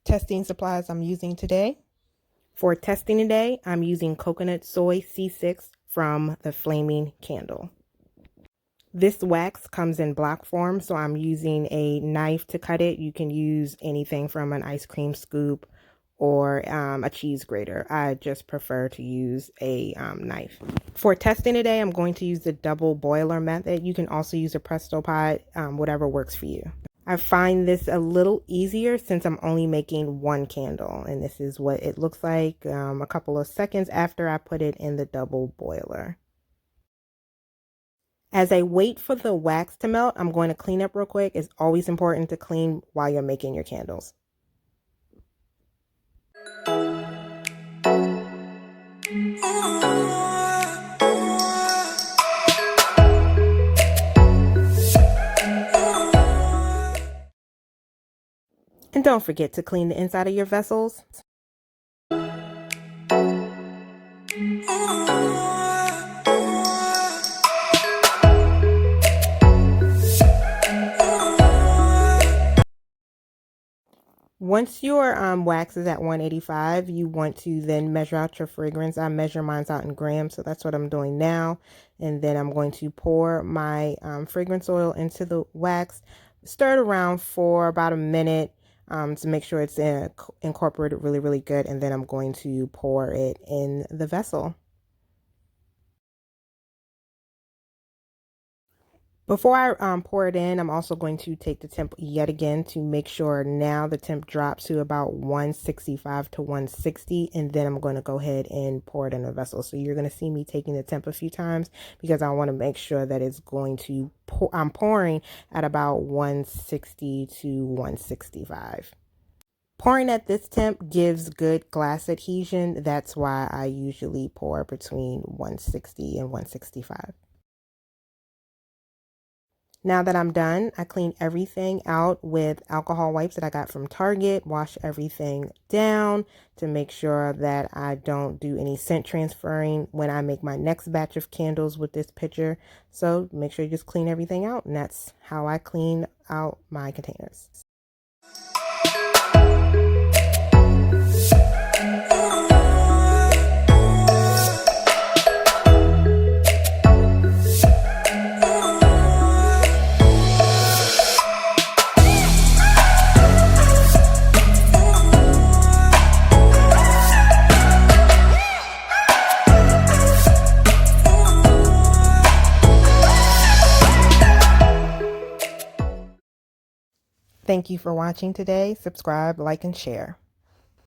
Testing supplies I'm using today. For testing today, I'm using coconut soy C6 from the Flaming Candle. This wax comes in block form, so I'm using a knife to cut it. You can use anything from an ice cream scoop or a cheese grater. I just prefer to use a knife. For testing today, I'm going to use the double boiler method. You can also use a Presto pot, whatever works for you. I find this a little easier since I'm only making one candle, and this is what it looks like a couple of seconds after I put it in the double boiler. As I wait for the wax to melt, I'm going to clean up real quick. It's always important to clean while you're making your candles. And don't forget to clean the inside of your vessels. Once your wax is at 185, you want to then measure out your fragrance. I measure mine out in grams, so that's what I'm doing now. And then I'm going to pour my fragrance oil into the wax, stir it around for about a minute to make sure it's incorporated really good. And then I'm going to pour it in the vessel. Before I pour it in, I'm also going to take the temp yet again to make sure now the temp drops to about 165 to 160, and then I'm going to go ahead and pour it in a vessel. So you're going to see me taking the temp a few times because I want to make sure that it's going to pour. I'm pouring at about 160 to 165. Pouring at this temp gives good glass adhesion. That's why I usually pour between 160 and 165. Now that I'm done, I clean everything out with alcohol wipes that I got from Target, wash everything down to make sure that I don't do any scent transferring when I make my next batch of candles with this pitcher. So make sure you just clean everything out, and that's how I clean out my containers. Thank you for watching today. Subscribe, like, and share.